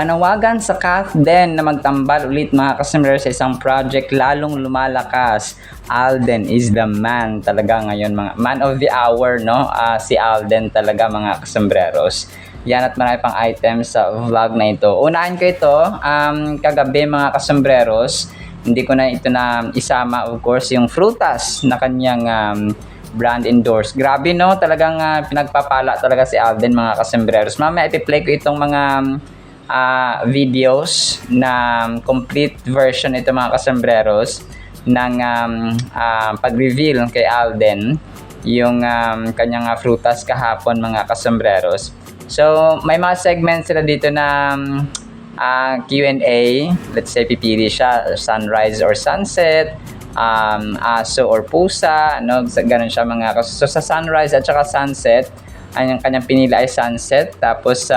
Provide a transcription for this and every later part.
Panawagan sa Calden na magtambal ulit mga kasombrero sa isang project lalong lumalakas. Alden is the man talaga ngayon, mga man of the hour, no? Si Alden talaga mga kasombreros. Yan at marami pang items sa vlog na ito. Unahin ko ito kagabi mga kasombreros. Hindi ko na ito na isama, of course, yung frutas na kanyang brand endorse. Grabe, no? Talagang pinagpapala talaga si Alden mga kasombreros. Mamaya ipi-play ko itong mga videos na complete version ito mga kasombreros ng pag-reveal kay Alden yung kanyang frutas kahapon mga kasombreros. So may mga segments sila dito na Q&A. Let's say pipili siya sunrise or sunset, aso or pusa, no? Ganun siya mga kasombreros. So sa sunrise at saka sunset, ang kanyang pinili ay sunset, tapos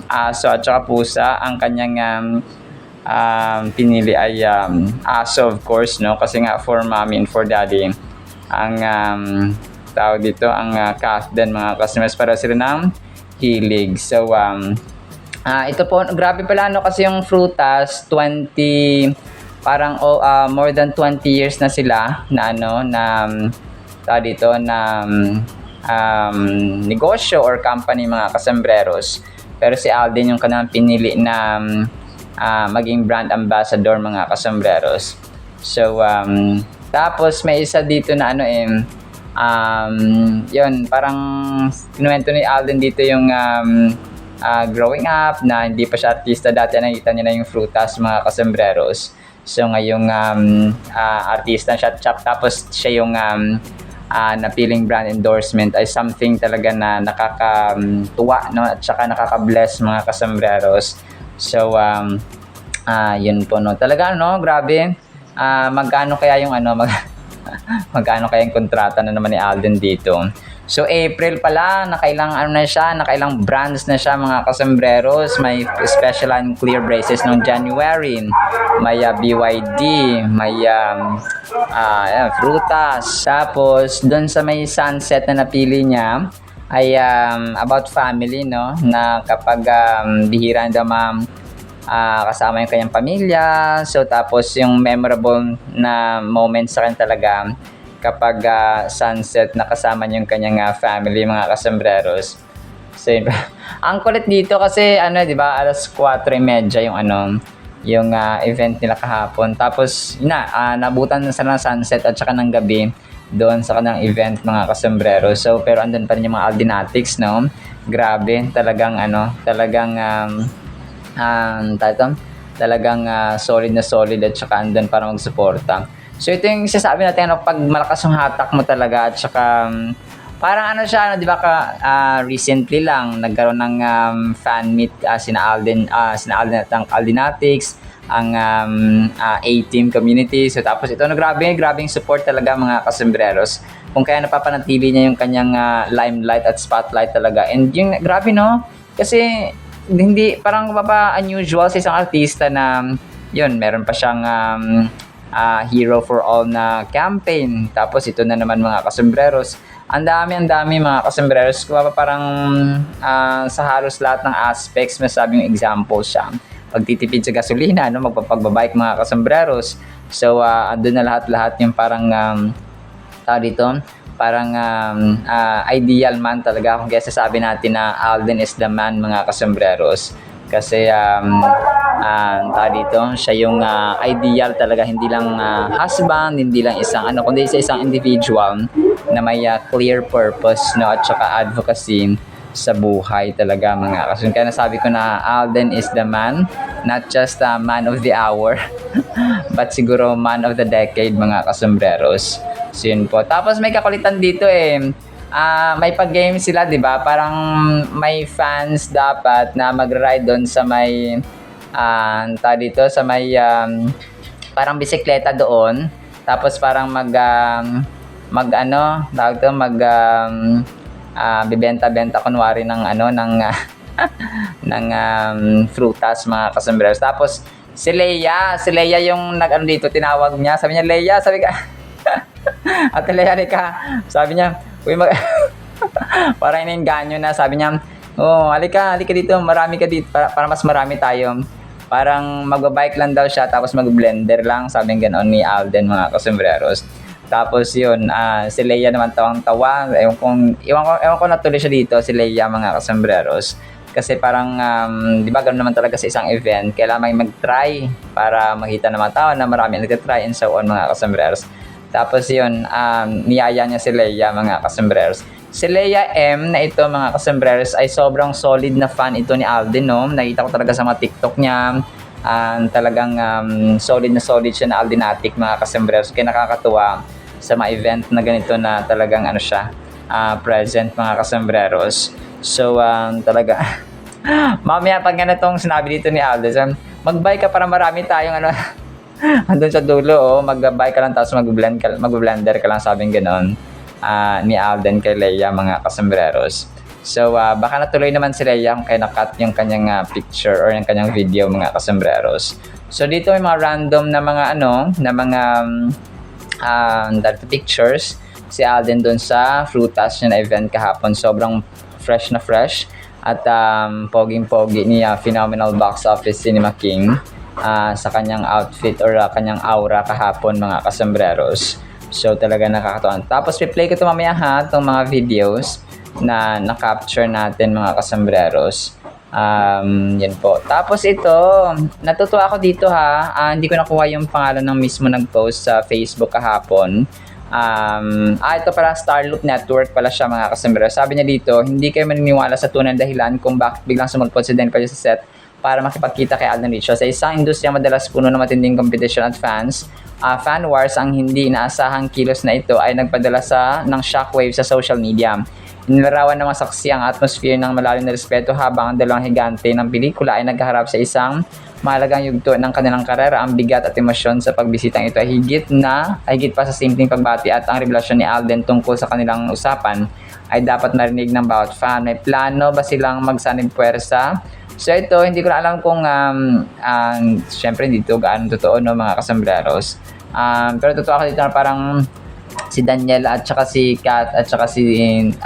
aso at saka pusa, ang kanyang pinili ay aso, of course, no? Kasi nga for mommy and for daddy ang tawag dito ang Calden mga customers, para sila ng hilig. So ito po, grabe pala, no? Kasi yung frutas 20 parang more than 20 years na sila na tawag dito na negosyo or company mga kasombreros. Pero si Alden yung kanilang pinili na maging brand ambassador mga kasombreros. So tapos may isa dito na yun, parang kinuwento ni Alden dito yung growing up na hindi pa siya artista dati, nakita niya na yung frutas mga kasombreros. So ngayong artista siya, tapos siya yung napiling brand endorsement, ay something talaga na nakakatuwa, no? At saka nakaka-bless mga kasombreros. So yun po, no? Talaga, no? Grabe. Magkano kaya yung magkano kaya yung kontrata na naman ni Alden dito? So April pala, nakailang brands na siya mga kasombreros. May special and clear braces noong January, may BYD, may frutas. Tapos doon sa may sunset na napili niya ay about family, no? Na kapag bihira daw kasama yung kanyang pamilya. So tapos yung memorable na moments sa kanya talaga kapag sunset na kasama niyo yung kanyang family mga kasombreros. So ang kulit dito kasi di ba, alas 4:30 yung event nila kahapon. Tapos nabutan na sila ng sunset at saka ng gabi doon sa kanang event mga kasombreros. So pero andun pa rin yung mga Aldinatics, no? Grabe, talagang solid na solid at saka andun para magsuporta. So ito yung sasabi natin, pag malakas yung hatak mo talaga at saka parang siya, di ba, recently lang nagkaroon ng fan meet sina Alden at ang Aldinatics, ang A-team community. So tapos ito grabing support talaga mga kasombreros, kung kaya napapanatili niya yung kanyang limelight at spotlight talaga. And yung grabe, no? Kasi hindi parang unusual sa isang artista na yun, meron pa siyang Hero for All na campaign. Tapos ito na naman mga kasombreros. Ang dami mga kasombreros. Parang sa halos lahat ng aspects, masabing example siya. Pagtitipid sa gasolina, no? Magpapagbabike mga kasombreros. So andun na lahat yung parang parang ideal man talaga, kung kaya sasabi natin na Alden is the man mga kasombreros. Kasi siya yung ideal talaga, hindi lang husband, hindi lang isang kundi isang individual na may clear purpose, no? At saka advocacy sa buhay talaga mga kasombreros. Kaya nasabi ko na Alden is the man, not just a man of the hour but siguro man of the decade mga kasombreros. So yun po. Tapos may kakulitan dito may pag-game sila, di ba? Parang may fans dapat na mag-ride doon sa may sa may parang bisikleta doon. Tapos parang bibenta-benta kunwari ng ng frutas mga kasombreros. Tapos si Leia yung dito, tinawag niya. Sabi niya, Leia, sabi ka Ate Leia, sabi niya, uy, parang inainganyo na, sabi niya, Oo, halika dito, marami ka dito para mas marami tayo. Parang magba-bike lang daw siya tapos mag-blender lang, sabi ng ganoon ni Alden mga kasembreros. Tapos yun, si Leia naman tawang-tawa. Ewan ko natuloy siya dito, si Leia mga kasembreros. Kasi parang, di ba ganoon naman talaga sa isang event, kailangan may mag-try para makita ng mga tao na marami nag-try and so on mga kasembreros. Tapos yun, niyaya niya si Leia mga kasembreros. Si Leia M na ito mga kasembreros ay sobrang solid na fan ito ni Alden, no? Nakita ko talaga sa mga TikTok niya. Talagang solid na solid siya na Aldinatic mga kasembreros. Kaya nakakatuwa sa mga event na ganito na talagang ano siya, present mga kasembreros. So, talaga, mamaya pag ganitong sinabi dito ni Alden, mag-buy ka para marami tayong ano, andun sa dulo, oh, mag-buy ka lang tapos mag-blender ka lang, sabing ganoon. Ni Alden kay Leia mga kasembreros. So baka natuloy naman si Leia kung kaya nakat yung kanyang picture or yung kanyang video mga kasembreros. So dito may mga random na mga pictures si Alden doon sa Frutas na event kahapon. Sobrang fresh na fresh at poging-pogi niya, phenomenal box office Cinema King sa kanyang outfit or kanyang aura kahapon mga kasembreros. So talaga nakakatuwa. Tapos replay ko ito mamaya ha, itong mga videos na na-capture natin mga kasembreros. Yan po. Tapos ito, natutuwa ako dito ha. Hindi ko nakuha yung pangalan ng mismo nag-post sa Facebook kahapon. Ito pala, Starloop Network pala siya mga kasembreros. Sabi niya dito, hindi kayo maniniwala sa tunay na dahilan kung bakit biglang sumagpot si Denver sa set para makipagkita kay Alden Richards. Sa isang industriya madalas puno ng matinding competition at fans, fan wars, ang hindi inaasahang kilos na ito ay nagpadala ng shockwave sa social media. Inilarawan ng mga saksi ang atmosphere ng malalim na respeto habang ang dalawang higante ng pelikula ay naghaharap sa isang mahalagang yugto ng kanilang karera. Ang bigat at emosyon sa pagbisitang ito ay higit pa sa simpleng pagbati at ang revelasyon ni Alden tungkol sa kanilang usapan ay dapat marinig ng bawat fan. May plano ba silang magsanib puwersa? So ito, hindi ko na alam kung syempre dito gaano totoo no mga kasembreros. Pero totoo ako dito na parang si Daniel at saka si Kat at saka si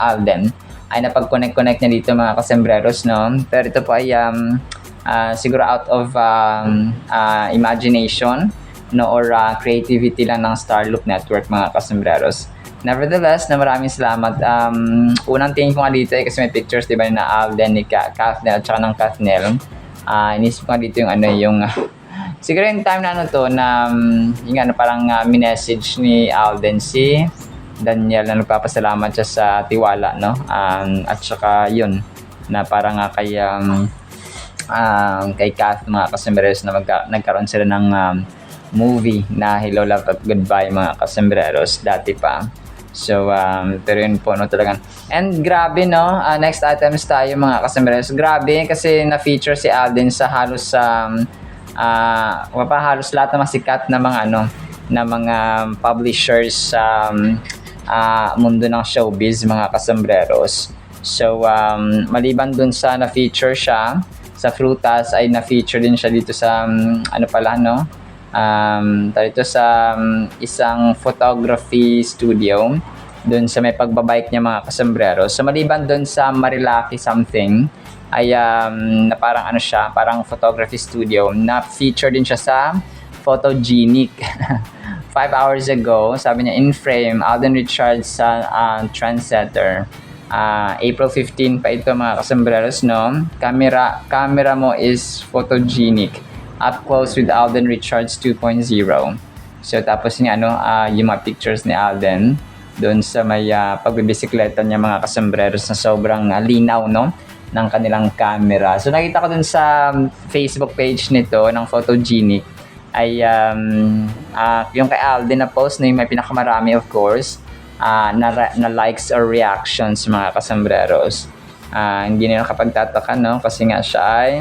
Alden ay napag-connect niya dito mga kasembreros no. Pero ito po ay siguro out of imagination no or creativity lang ng Starloop Network mga kasembreros. Nevertheless, na maraming salamat. Unang tingin ko nga dito kasi may pictures, di ba, na Alden, ni Kathnel, at saka ng Kathnel. Inisip ko nga dito yung siguro yung time na parang minessage ni Alden si Daniel na nagpapasalamat siya sa tiwala, no? At saka yun, na parang kay Kath, mga kasembreros, na nagkaroon sila ng movie na Hello, Love at Goodbye mga kasembreros dati pa. So, pero yun po, no, talagang. And grabe, no, next items tayo mga kasembreros. Grabe, kasi na-feature si Alden sa halos halos lahat ng mga sikat na mga publishers sa mundo ng showbiz, mga kasembreros. So, maliban dun sa na-feature siya sa Frutas, ay na-feature din siya dito sa, dito sa isang photography studio doon sa may pagbabike niya mga kasembreros. So maliban doon sa Marilaki something ay na parang parang photography studio, na feature din siya sa Photogenic. 5 hours ago, sabi niya, in frame, Alden Richards sa Trendsetter. April 15 pa ito mga kasembreros, no? Camera mo is photogenic. Up close with Alden Richards 2.0. So tapos niya yung mga pictures ni Alden doon sa may pagbibisikleta niya mga kasembreros na sobrang linaw, no, ng kanilang camera. So nakita ko doon sa Facebook page nito ng Photogenic ay yung kay Alden na post na yung may pinakamarami, of course, na likes or reactions mga kasembreros. Hindi nila kapagtataka, no, kasi nga siya ay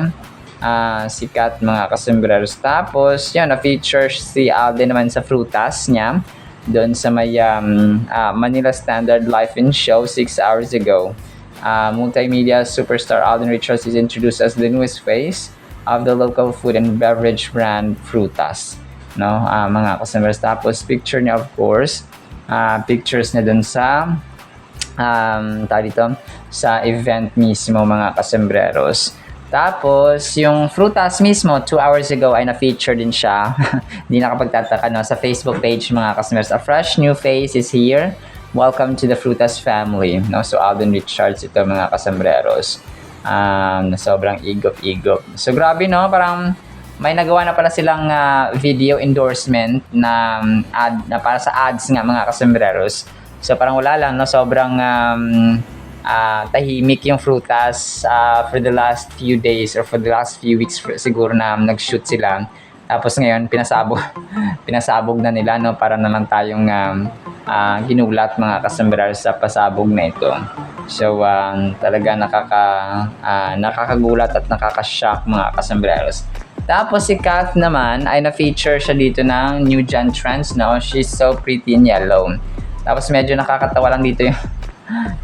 sikat mga kasembreros. Tapos yun, na-feature si Alden naman sa Frutas niya doon sa may Manila Standard Life in Show 6 hours ago. Multimedia superstar Alden Richards is introduced as the newest face of the local food and beverage brand Frutas, no, mga kasembreros. Tapos picture niya, of course, pictures niya doon sa sa event mismo mga kasembreros. Tapos, yung frutas mismo, 2 hours ago ay na-feature din siya. Hindi nakapagtataka, no? Sa Facebook page mga kasembreros. A fresh new face is here. Welcome to the Frutas family. No? So, Alden Richards ito mga kasembreros. Sobrang igop-igop. So, grabe, no? Parang may nagawa na pala silang video endorsement na ad na para sa ads nga mga kasembreros. So, parang wala lang, no? Sobrang tahimik yung frutas for the last few days or for the last few weeks siguro na nag-shoot sila. Tapos ngayon, pinasabog na nila, no? Para naman tayong ginulat mga kasembreros sa pasabog na ito. So, talaga nakakagulat at nakaka-shock mga kasembreros. Tapos si Kath naman ay na-feature siya dito ng New Gen Trends, no? She's so pretty in yellow. Tapos medyo nakakatawa lang dito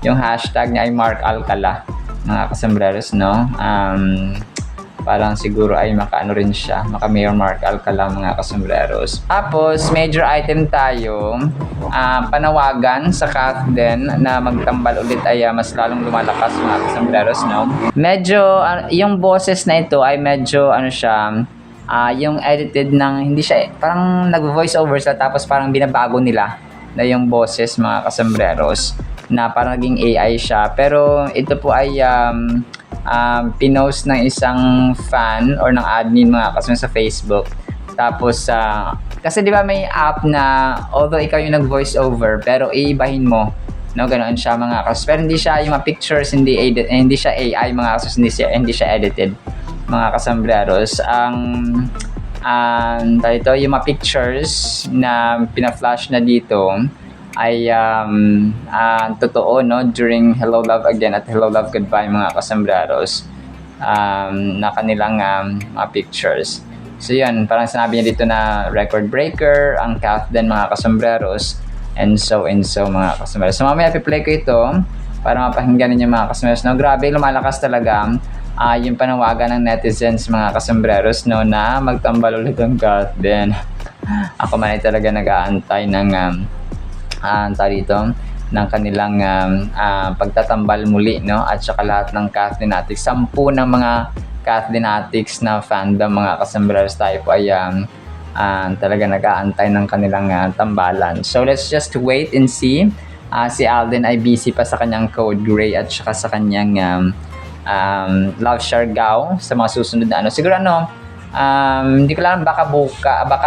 yung hashtag niya ay Mark Alcala mga kasembreros, no? Parang siguro ay maka-ano rin siya, maka-Mayor Mark Alcala mga kasembreros. Tapos major item tayo, panawagan sa Kath din na magtambal ulit ay mas lalong lumalakas mga kasembreros, no? Medyo yung boses na ito ay medyo ano siya, yung edited ng hindi siya parang nag-voice over sila tapos parang binabago nila na yung boses mga kasembreros na parang naging AI siya. Pero ito po ay pinost ng isang fan or ng admin mga kasembreros sa Facebook. Tapos kasi di ba may app na although ikaw yung nag-voice over pero iibahin mo, no, ganoon siya mga kasembreros. Pero hindi siya yung mga pictures, hindi siya AI mga kasembreros, hindi siya edited mga kasembreros. Ito yung mga pictures na pina-flash na dito ay totoo, no, during Hello Love Again at Hello Love Goodbye mga kasembreros, na kanilang mga pictures. So yun, parang sinabi niya dito na record breaker ang Kath din mga kasembreros, and so mga kasembreros. So mamaya i-play ko ito para mapakinggan ninyo mga kasembreros, no. Grabe, lumalakas talaga yung panawagan ng netizens mga kasembreros, no, na magtambal ulit ang Kath din. Ako man ay talaga nag-aantay ng ng kanilang pagtatambal muli, no, at saka lahat ng Kathleenatics, 10 ng mga Kathleenatics na fandom mga kasembreros tayo po ay talaga nag-aantay ng kanilang tambalan. So let's just wait and see. Si Alden ay busy pa sa kanyang Code Gray at saka sa kanyang Love Siargao sa mga susunod na siguro hindi ko lang, baka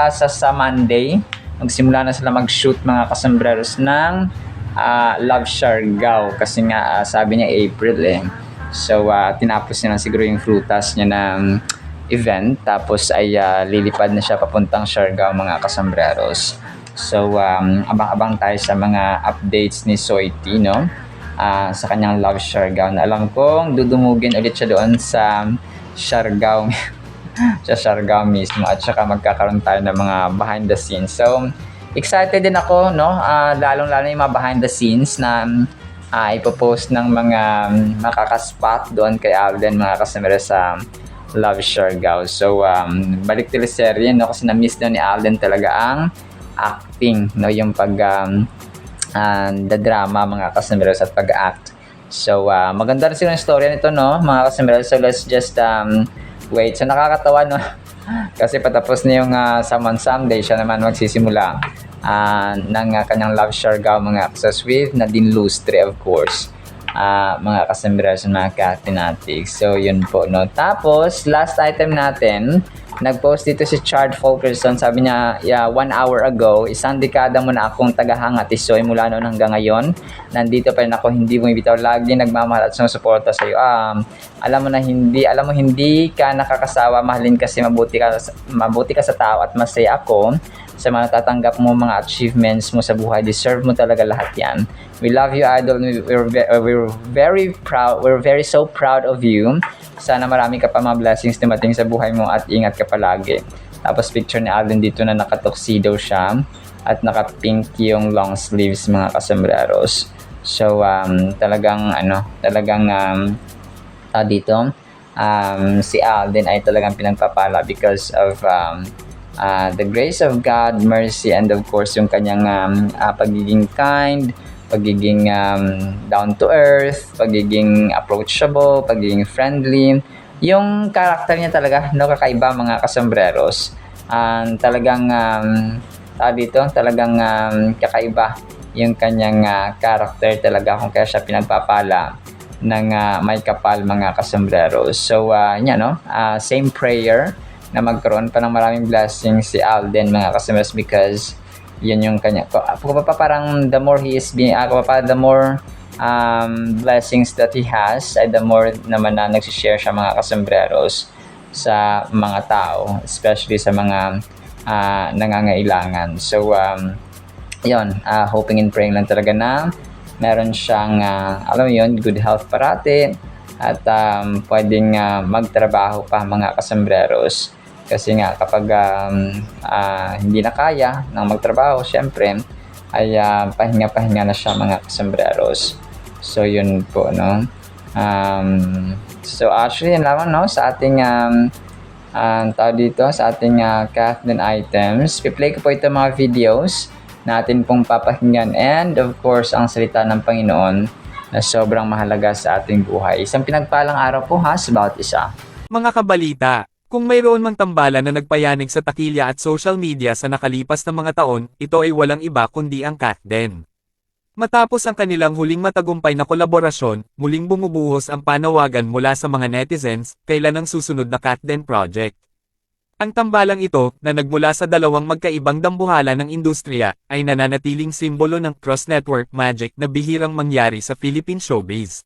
sa Monday magsimula na sila mag-shoot mga kasembreros ng Love Siargao kasi nga sabi niya April So tinapos niya na siguro yung frutas niya ng event, tapos ay lilipad na siya papuntang Siargao mga kasembreros. So abang-abang tayo sa mga updates ni Soiti, no? Sa kanyang Love Siargao na alam kong dudumugin ulit siya doon sa Siargao sa Siargao mismo, at saka magkakaroon tayo ng mga behind the scenes. So excited din ako, no, lalong-lalo yung mga behind the scenes na ipopost ng mga makakaspot doon kay Alden mga kasembreros sa Love Siargao. So balik teleserye, no, kasi na-miss na ni Alden talaga ang acting, no, yung the drama mga kasembreros at pag-act. So maganda rin yung story nito, no, mga kasembreros. So let's just wait. So nakakatawa, no, kasi patapos na yung Someone Someday, siya naman magsisimula ng kanyang Love Siargao mga kasembreros with Nadine Lustre, of course, mga kasembreros, mga Kathleenatics. So yun po, no. Tapos last item natin, nag-post dito si Chard Fulkerson. Sabi niya, 1 hour ago, 1 dekada mo na akong tagahanga, Tisoy, mula noon hanggang ngayon. Nandito pa rin ako, hindi mo ibitaw, lagi nagmamahal at sumusuporta sa iyo. Alam mo hindi ka nakakasawa, mahalin kasi mabuti ka sa tao at masaya ako sa mga natatanggap mo, mga achievements mo sa buhay. Deserve mo talaga lahat yan. We love you, idol. We're very proud. We're so proud of you. Sana marami ka pa mga blessings dumating sa buhay mo at ingat ka palagi. Tapos picture ni Alden dito na nakatuxedo siya at naka-pink yung long sleeves mga kasembreros. So talagang dito si Alden ay talagang pinagpapala because of the grace of God, mercy, and of course yung kanyang pagiging kind, pagiging down to earth, pagiging approachable, pagiging friendly. Yung character niya talaga, no, kakaiba mga kasombreros. Talagang, talagang kakaiba yung kanyang character talaga kung kaya siya pinagpapala ng may kapal mga kasombrero. So, same prayer na magkaroon pa ng maraming blessings si Alden mga kasombrero because yun yung kanya. Parang the more he is being, the more blessings that he has, ay the more naman na nagsishare siya mga kasombreros sa mga tao, especially sa mga nangangailangan. So, hoping and praying lang talaga na meron siyang, good health parati at pwedeng magtrabaho pa mga kasombreros. Kasi nga kapag hindi na kaya ng magtrabaho, syempre ay pahinga-pahinga na siya mga kasombreros. So yun po, no. So actually yun lamang, no, sa ating sa ating Kathleen items. Piplay ko po ito mga videos natin pong papakinggan, and of course ang salita ng Panginoon na sobrang mahalaga sa ating buhay. Isang pinagpalang araw po sa bawat isa. Mga kabalita, kung mayroon mang tambalan na nagpayanig sa takilya at social media sa nakalipas na mga taon, ito ay walang iba kundi ang Kathleen. Matapos ang kanilang huling matagumpay na kolaborasyon, muling bumubuhos ang panawagan mula sa mga netizens, kailan ang susunod na Kathleen project. Ang tambalang ito, na nagmula sa dalawang magkaibang dambuhala ng industriya, ay nananatiling simbolo ng cross-network magic na bihirang mangyari sa Philippine showbiz.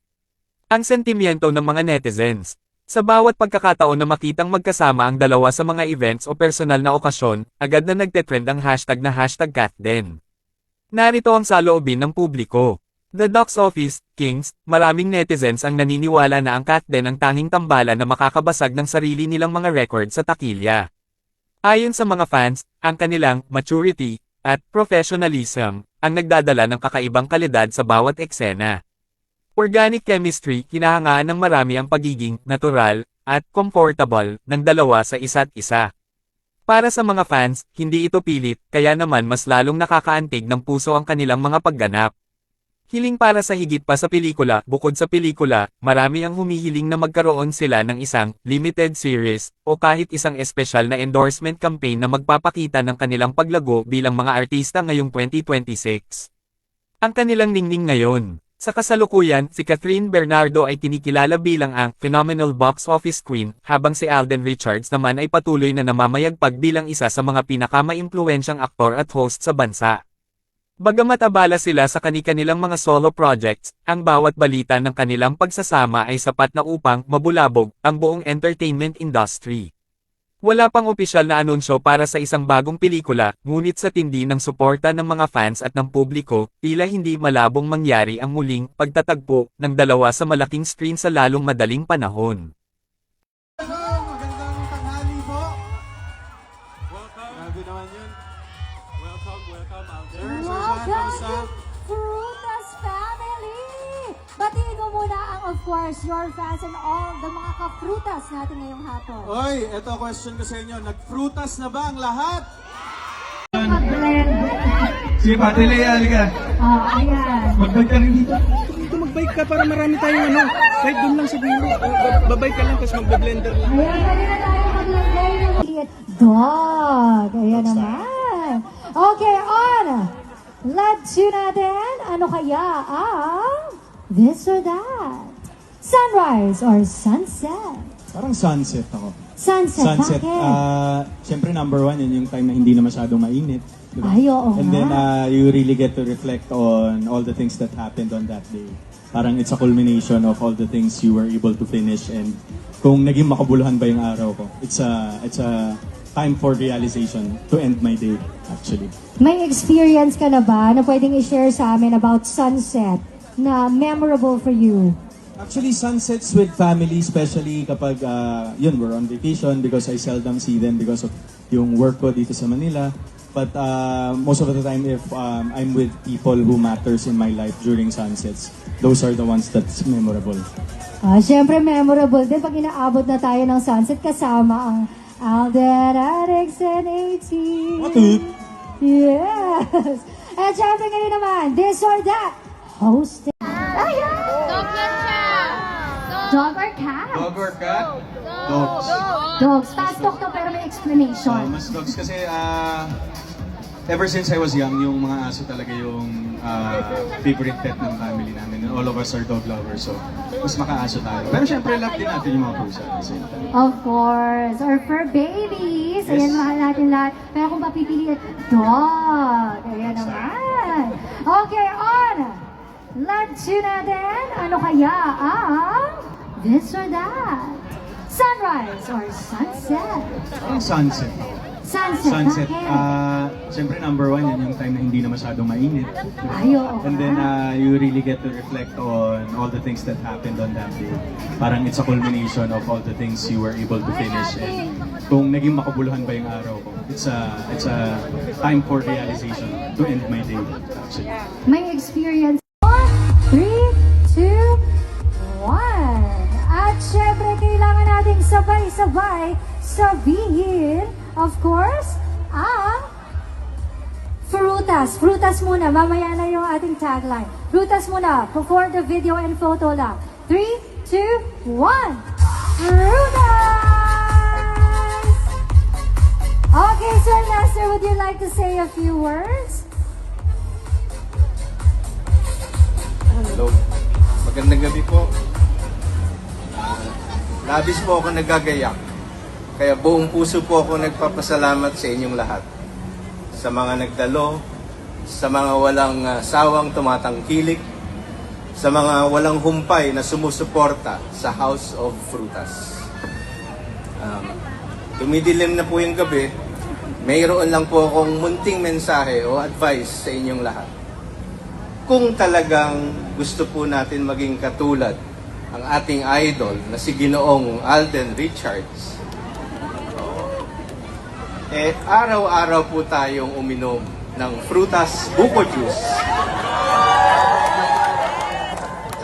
Ang sentimiento ng mga netizens. Sa bawat pagkakataon na makitang magkasama ang dalawa sa mga events o personal na okasyon, agad na nagtetrend ang hashtag na #Kathleen. Narito ang saloobin ng publiko. The box office, Kings, maraming netizens ang naniniwala na ang Kathleen ang tanging tambalan na makakabasag ng sarili nilang mga record sa takilya. Ayon sa mga fans, ang kanilang maturity at professionalism ang nagdadala ng kakaibang kalidad sa bawat eksena. Organic chemistry, hinahangaan ng marami ang pagiging natural at comfortable ng dalawa sa isa't isa. Para sa mga fans, hindi ito pilit, kaya naman mas lalong nakakaantig ng puso ang kanilang mga pagganap. Hiling para sa higit pa sa pelikula. Bukod sa pelikula, marami ang humihiling na magkaroon sila ng isang limited series o kahit isang espesyal na endorsement campaign na magpapakita ng kanilang paglago bilang mga artista ngayong 2026. Ang kanilang ningning ngayon. Sa kasalukuyan, si Catherine Bernardo ay kinikilala bilang ang phenomenal box office queen, habang si Alden Richards naman ay patuloy na namamayagpag bilang isa sa mga pinakamaimpluwensyang aktor at host sa bansa. Bagamat abala sila sa kani-kanilang mga solo projects, ang bawat balita ng kanilang pagsasama ay sapat na upang mabulabog ang buong entertainment industry. Wala pang opisyal na anunsyo para sa isang bagong pelikula, ngunit sa tindi ng suporta ng mga fans at ng publiko, tila hindi malabong mangyari ang muling pagtatagpo ng dalawa sa malaking screen sa lalong madaling panahon. Magandang tanghali po. Welcome. Grabe naman yun. Welcome, Alden. Welcome to Frutas Family! Batiin mo muna ang, of course, your fans and all the mga ka-frutas natin ngayong hapon. Oy, eto question ko sa inyo. Nagfrutas na ba ang lahat? Mag-blend. Sige, Pate Lea, halika. Ayan. Mag-bike ka rin dito. Dito mag-bike ka para marami tayong kahit doon lang sa dulo. Babike ka lang tapos magbe-blender lang. Ayan, dali na tayo mag-lagay ng maliit. Dog! Ayan naman. Okay, on! Let's do natin. Ano kaya ang this or that? Sunrise or sunset? Parang sunset ako. Sunset, bakit? Siyempre number one, yun yung time na hindi na masyadong mainit. Diba? Ay, oo And then nga. you really get to reflect on all the things that happened on that day. Parang it's a culmination of all the things you were able to finish, and kung naging makabuluhan ba yung araw ko. It's a time for realization to end my day, actually. May experience ka na ba na pwedeng i-share sa amin about sunset na memorable for you? Actually, sunsets with family, especially kapag we're on vacation, because I seldom see them because of yung work ko dito sa Manila. But most of the time, if I'm with people who matters in my life during sunsets, those are the ones that's memorable. Siyempre memorable din pag inaabot na tayo ng sunset kasama ang Alden, Alex, and 18. What up? Yes! At siyempre ngayon naman, this or that, hosted. Dog or cat? Dog or cat? Dogs. Dogs. Fast talk to pero may So, explanation. mas dogs kasi ever since I was young, yung mga aso talaga yung favorite pet ng family namin. And all of us are dog lovers, so mas makaaso tayo. Pero syempre, love din natin yung mga pusa at the same time. Of course. Or for babies. Ayan, Yes. mahal natin lahat. Pero kung mapipiliin, dog. Ayan naman. Okay, on. Let's do natin. Ano kaya ang this or that? Sunrise or sunset? Ang sunset. Sunset. Sunset. Bakit? Siyempre, number one, yan yung time na hindi na masyadong mainit. Ay, oo. And then you really get to reflect on all the things that happened on that day. Parang it's a culmination of all the things you were able to finish. And kung naging makabuluhan ba yung araw ko, it's a time for realization to end my day. Actually. May experience. 3, 2, 1. At syempre, kailangan nating sabay-sabay sabihin, of course, ang frutas. Frutas muna. Mamaya na yung ating tagline. Frutas muna. For the video and photo lang. 3, 2, 1. Frutas! Okay, Sir Lester, would you like to say a few words? Hello. Magandang gabi po. Labis po ako nagagayak. Kaya buong puso po ako nagpapasalamat sa inyong lahat. Sa mga nagdalo, sa mga walang sawang tumatangkilik, sa mga walang humpay na sumusuporta sa House of Frutas. Dumidilim na po yung gabi, mayroon lang po akong munting mensahe o advice sa inyong lahat. Kung talagang gusto po natin maging katulad ang ating idol na si Ginoong Alden Richards, araw-araw po tayong uminom ng Frutas Buko Juice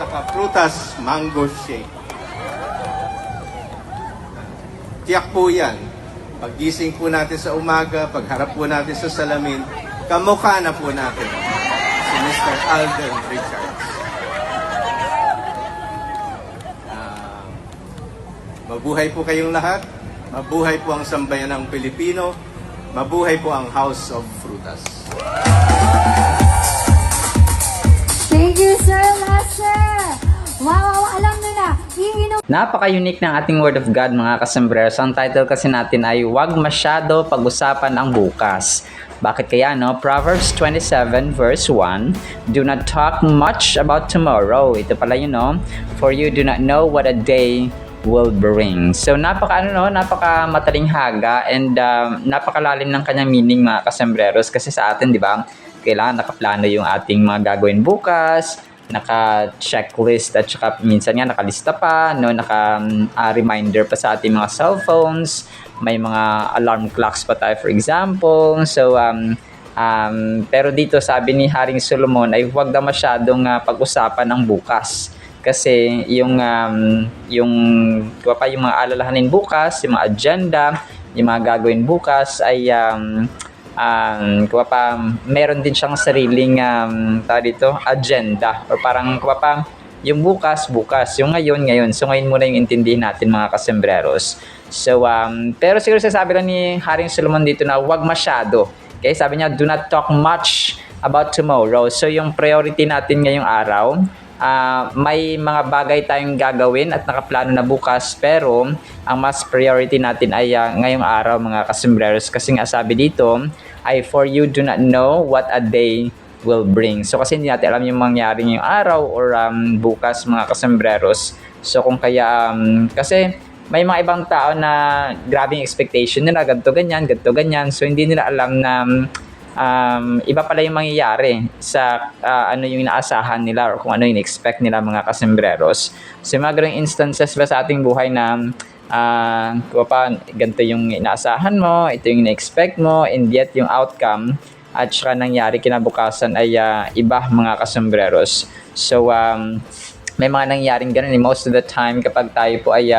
saka Frutas Mango Shake. Tiyak po yan. Paggising po natin sa umaga, pagharap po natin sa salamin, kamukha na po natin si Mr. Alden Richards. Mabuhay po kayong lahat. Mabuhay po ang sambayan ng Pilipino. Mabuhay po ang House of Frutas. Thank you, Sir Lester! Wow, alam nyo na, iinom Napaka-unique ng ating Word of God mga kasembreros. Ang title kasi natin ay Huwag Masyado Pag-usapan ang Bukas. Bakit kaya no? Proverbs 27 verse 1, Do not talk much about tomorrow. Ito pala yun no? For you do not know what a day will bring. So napaka matalinhaga and napakalalim ng kanyang meaning mga kasembreros kasi sa atin, di ba? Kailangan nakaplano yung ating mga gagawin bukas, naka-checklist at saka minsan nga nakalista pa, no, naka-reminder pa sa ating mga cellphones, may mga alarm clocks pa tayo for example. So pero dito sabi ni Haring Solomon ay huwag na masyadong pag-usapan ang bukas. Kasi yung mga alalahanin bukas, yung mga agenda, yung mga gagawin bukas ay meron din siyang sariling agenda or parang yung bukas, yung ngayon. So ngayon muna yung intindihin natin mga kasembreros. So pero siguro sasabi lang ni Haring Solomon dito na huwag masyado. Okay, sabi niya do not talk much about tomorrow. So yung priority natin ngayong araw, may mga bagay tayong gagawin at nakaplano na bukas, pero ang mas priority natin ay ngayong araw mga kasembreros, kasi nga sabi dito ay for you do not know what a day will bring. So kasi hindi natin alam yung mangyari ngayong araw or bukas mga kasembreros. So kung kaya kasi may mga ibang tao na grabing expectation nila, ganito ganyan, so hindi nila alam na iba pala yung mangyayari sa ano yung inaasahan nila or kung ano yung expect nila mga kasembreros. So mga ganung instances ba sa ating buhay na ganito yung inaasahan mo, ito yung ina-expect mo, and yet yung outcome at saka nangyari kinabukasan ay iba mga kasembreros. So may mga nangyaring ganun most of the time kapag tayo po ay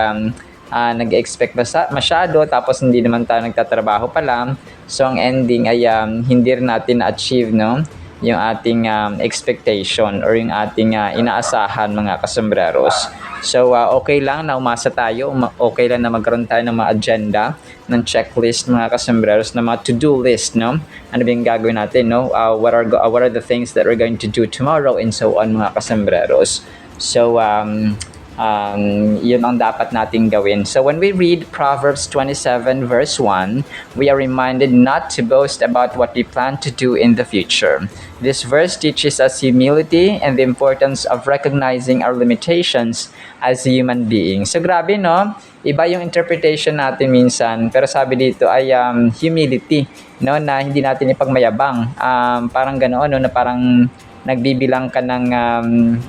nag-expect masyado tapos hindi naman tayo nagtatrabaho pa lang. So ang ending ay hindi rin natin na-achieve, no? yung ating expectation or yung ating inaasahan mga kasembreros. So okay lang na umasa tayo, okay lang na magkaroon tayo ng mga agenda, ng checklist mga kasembreros, ng mga to-do list, no? Ano ba yung gagawin natin, no? What are the things that we're going to do tomorrow and so on mga kasembreros. So yun ang dapat nating gawin. So when we read Proverbs 27 verse 1, we are reminded not to boast about what we plan to do in the future. This verse teaches us humility and the importance of recognizing our limitations as human beings. So grabe, no? Iba yung interpretation natin minsan, pero sabi dito ay humility, no? Na hindi natin ipagmayabang. Parang ganoon, no? Na parang nagbibilang ka ng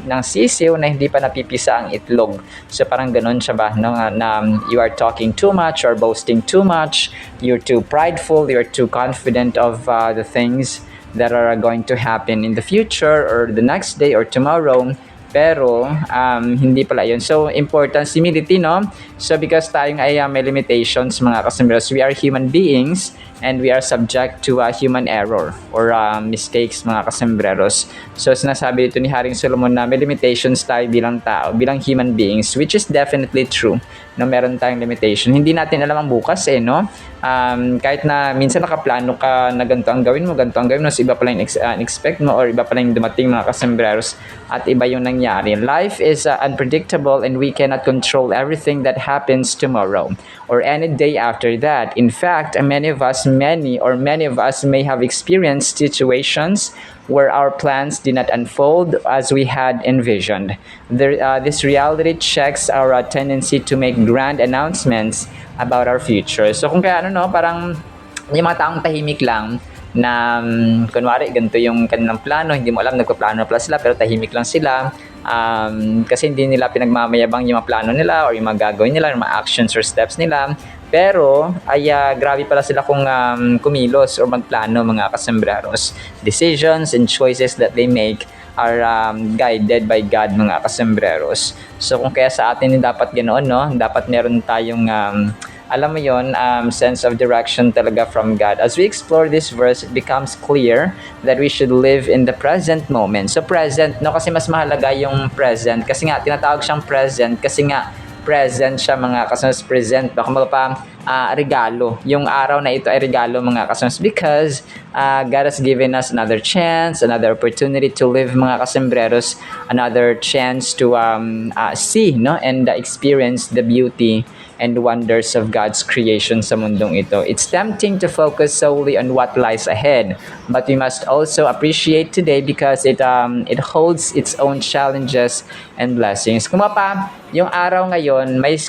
sisiw na hindi pa napipisa ang itlog. So parang ganun siya ba, no? Na you are talking too much or boasting too much, you're too prideful, you're too confident of the things that are going to happen in the future or the next day or tomorrow. Pero hindi pala yun. So important humility, no? So because tayong ay may limitations mga kasembreros, we are human beings and we are subject to human error or mistakes mga kasembreros. So sinasabi dito ni Haring Solomon na may limitations tayo bilang tao, bilang human beings, which is definitely true. No, meron tayong limitation. Hindi natin alam ang bukas no? Kahit na minsan nakaplano ka na ganito ang gawin mo, so iba pala yung expect mo or iba pala yung dumating mga kasembreros at iba yung nangyari. Life is unpredictable and we cannot control everything that happens tomorrow or any day after that. In fact, many of us may have experienced situations where our plans did not unfold as we had envisioned. This reality checks our tendency to make grand announcements about our future. So kung kaya parang yung mga taong tahimik lang na kunwari ganito yung kanilang plano, hindi mo alam, nagpaplano pala sila pero tahimik lang sila kasi hindi nila pinagmamayabang yung mga plano nila or yung mga gagawin nila, yung mga actions or steps nila. Pero ay grabe pala sila kung kumilos or magplano mga kasembreros. Decisions and choices that they make are guided by God mga kasembreros. So kung kaya sa atin dapat ganoon, no? Dapat meron tayong alam mo yon, sense of direction talaga from God. As we explore this verse, it becomes clear that we should live in the present moment. So present, no? Kasi mas mahalaga yung present. Kasi nga, tinatawag siyang present kasi nga present siya mga kasama, present baka regalo. Yung araw na ito ay regalo mga kasama because God has given us another chance, another opportunity to live mga kasembreros, another chance to see, no, and experience the beauty and wonders of God's creation sa mundong ito. It's tempting to focus solely on what lies ahead, but we must also appreciate today because it holds its own challenges and blessings. Kung yung araw ngayon may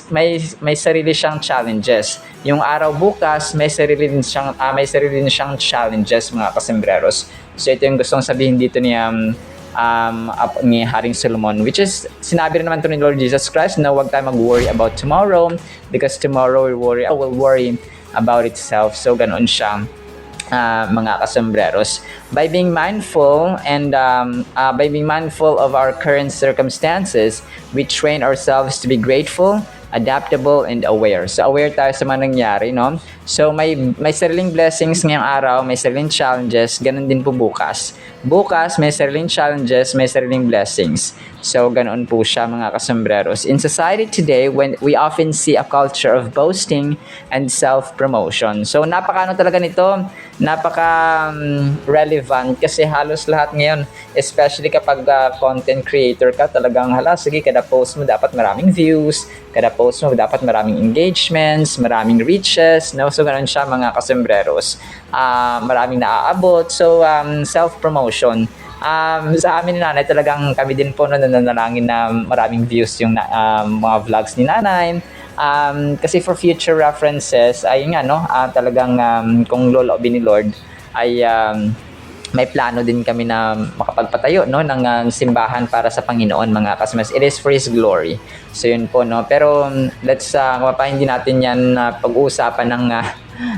sarili siyang challenges. Yung araw bukas may sarili din siyang challenges mga kasembreros. So ito yung gustong sabihin dito ni Haring Solomon, which is sinabi rin naman to ni Lord Jesus Christ na huwag tayo mag-worry about tomorrow because tomorrow will worry about itself. So ganoon siya mga kasembreros. By being mindful of our current circumstances, we train ourselves to be grateful, adaptable, and aware. So aware tayo sa mga nangyari, no? So may sariling blessings ngayong araw, may sariling challenges, ganun din po bukas. Bukas may sariling challenges, may sariling blessings. So ganoon po siya mga kasembreros. In society today, when we often see a culture of boasting and self-promotion. So napaka talaga nito, relevant kasi halos lahat ngayon, especially kapag content creator ka, talagang sige, kada post mo dapat maraming views, kada post mo dapat maraming engagements, maraming reaches, no? So ganoon siya mga kasembreros. Maraming naaabot. So self-promotion. Sa amin ni nanay, talagang kami din po nananalangin na maraming views yung mga vlogs ni nanay. Kasi for future references, ay nga, no, talagang kung loloobin ni Lord, ay may plano din kami na makapagpatayo, no, ng simbahan para sa Panginoon mga kasmas. It is for His glory. So yun po, no. Pero let's hindi natin yan pag-uusapan ng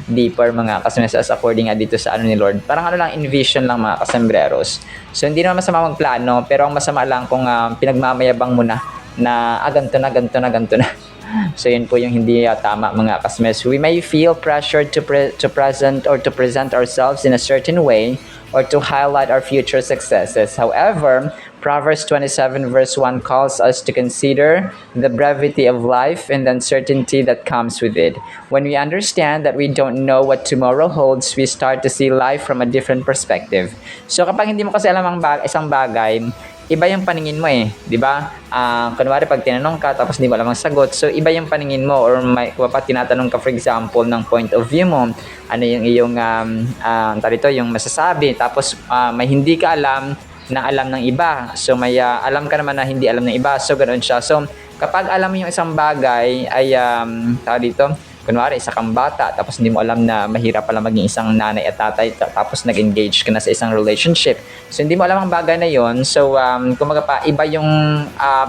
deeper mga kasmas as according dito sa ni Lord. Parang envision lang mga kasembreros. So hindi naman masama magplano, pero ang masama lang kung pinagmamayabang mo na ganito na. So yun po yung hindi tama mga kasmes. We may feel pressured to present ourselves in a certain way or to highlight our future successes. However, Proverbs 27 verse 1 calls us to consider the brevity of life and the uncertainty that comes with it. When we understand that we don't know what tomorrow holds, we start to see life from a different perspective. So kapag hindi mo kasi alam ang isang bagay, iba yung paningin mo eh, di ba? Kunwari pag tinanong ka tapos hindi mo alam ang sagot, so iba yung paningin mo, or may kapag tinatanong ka for example ng point of view mo, ano yung iyong yung masasabi, tapos may hindi ka alam na alam ng iba. So may alam ka naman na hindi alam ng iba. So ganoon siya. So kapag alam mo yung isang bagay ay kunwari isa kang bata tapos hindi mo alam na mahirap pala maging isang nanay at tatay tapos nag-engage ka na sa isang relationship. So hindi mo alam ang bagay na yon. So kumaga pa iba yung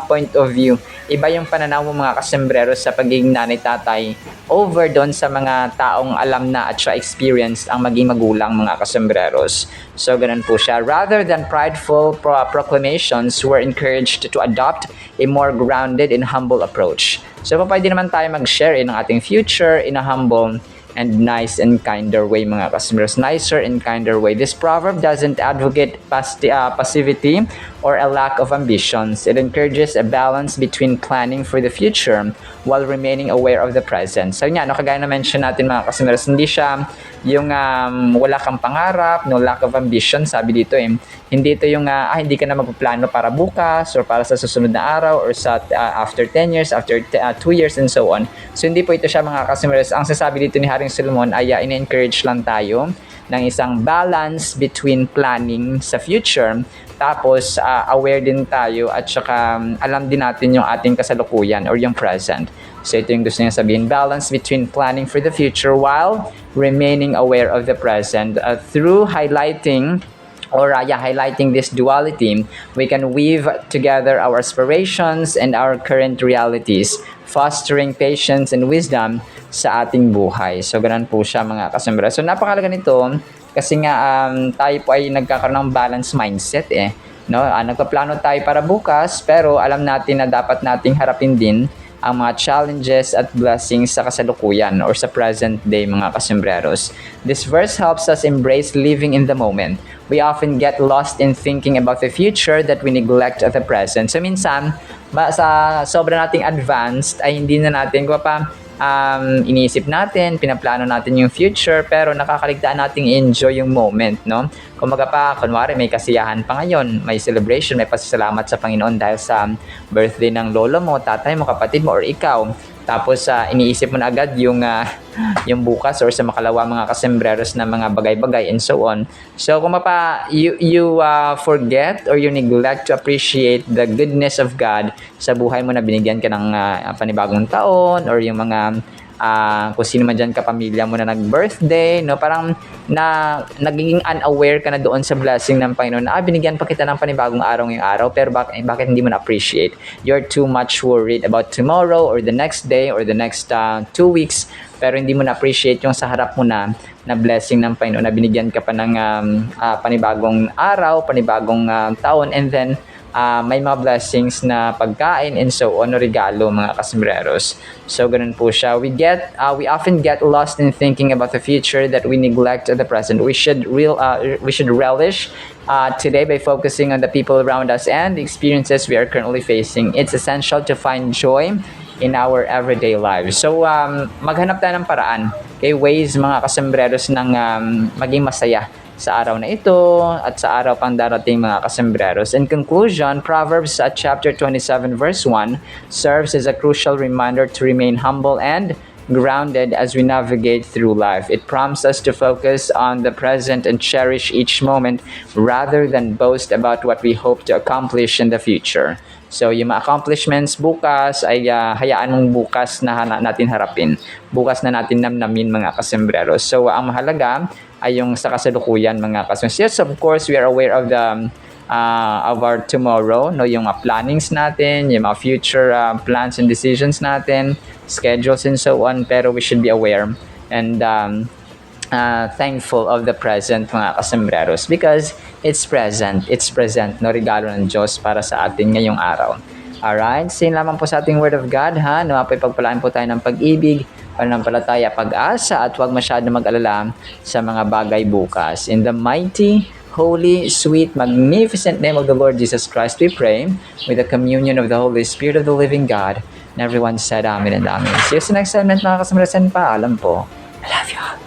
point of view, iba yung pananaw mo mga kasembrero sa pagiging nanay tatay over doon sa mga taong alam na at siya experience ang maging magulang mga kasembreros. So ganun po siya. Rather than prideful proclamations, we're encouraged to adopt a more grounded and humble approach. So pwede naman tayo mag-share ng ating future in a humble and nice and kinder way mga kasembreros. Nicer and kinder way. This proverb doesn't advocate passivity or a lack of ambitions. It encourages a balance between planning for the future while remaining aware of the present. So yan, kagaya na mention natin mga kasembreros, hindi siya yung wala kang pangarap, no lack of ambition, sabi dito eh. Hindi ito yung hindi ka na magplano para bukas or para sa susunod na araw or sa after 10 years, after 2 years and so on. So hindi po ito siya mga kasembreros. Ang sasabi dito ni Haring Solomon ay in-encourage lang tayo ng isang balance between planning sa future, tapos aware din tayo at saka alam din natin yung ating kasalukuyan or yung present. So ito yung gusto niya sabihin, balance between planning for the future while remaining aware of the present. Through highlighting this duality, we can weave together our aspirations and our current realities, fostering patience and wisdom sa ating buhay. So ganun po siya mga kasembra. So napakalaga nito kasi nga tayo po ay nagkakaroon ng balance mindset eh. No? Nagpaplano tayo para bukas pero alam natin na dapat nating harapin din ang mga challenges at blessings sa kasalukuyan or sa present day mga kasembreros. This verse helps us embrace living in the moment. We often get lost in thinking about the future that we neglect the present. So minsan, sa sobra nating advanced ay hindi na natin iniisip natin, pinaplano natin yung future, pero nakakaligtaan nating enjoy yung moment, no? Kumaga pa, kunwari may kasiyahan pa ngayon, may celebration, may pasasalamat sa Panginoon dahil sa birthday ng lolo mo, tatay mo, kapatid mo, or ikaw. Tapos iniisip mo na agad yung bukas or sa makalawa mga kasembreros na mga bagay-bagay and so on. So kung you forget or you neglect to appreciate the goodness of God sa buhay mo na binigyan ka ng panibagong taon or yung mga kung sino man dyan kapamilya mo na nag-birthday, no? Parang nagiging unaware ka na doon sa blessing ng Panginoon. Binigyan pa kita ng panibagong araw ngayong araw, pero bakit hindi mo na-appreciate? You're too much worried about tomorrow or the next day or the next 2 weeks, pero hindi mo na-appreciate yung sa harap mo na blessing ng Panginoon na binigyan ka pa ng panibagong araw, panibagong taon, and then may mga blessings na pagkain and so on, regalo mga kasembreros. So ganun po siya. We often get lost in thinking about the future that we neglect the present. We should relish today by focusing on the people around us and the experiences we are currently facing. It's essential to find joy in our everyday lives. So maghanap tayo ng paraan, ways mga kasembreros ng maging masaya sa araw na ito at sa araw pang darating mga kasembreros. In conclusion, Proverbs chapter 27 verse 1 serves as a crucial reminder to remain humble and grounded as we navigate through life. It prompts us to focus on the present and cherish each moment rather than boast about what we hope to accomplish in the future. So yung mga accomplishments bukas ay hayaan mong bukas na natin harapin. Bukas na natin namnamin mga kasembreros. So ang mahalaga ay yung sa kasalukuyan mga kasembreros. Yes, of course, we are aware of our tomorrow, no, yung plannings natin, yung mga future plans and decisions natin, schedules and so on, pero we should be aware and thankful of the present mga kasembreros because it's present, no, regalo ng Diyos para sa atin ngayong araw. Alright, same lamang po sa ating Word of God, ha? Nawapay pagpalaan po tayo ng pag-ibig, pananampalataya, pag-asa, at huwag masyado mag-alala sa mga bagay bukas. In the mighty, holy, sweet, magnificent name of the Lord Jesus Christ, we pray, with the communion of the Holy Spirit of the living God. And everyone said amen and amen. See you sa next segment, mga kasamaran. Paalam po. I love you all.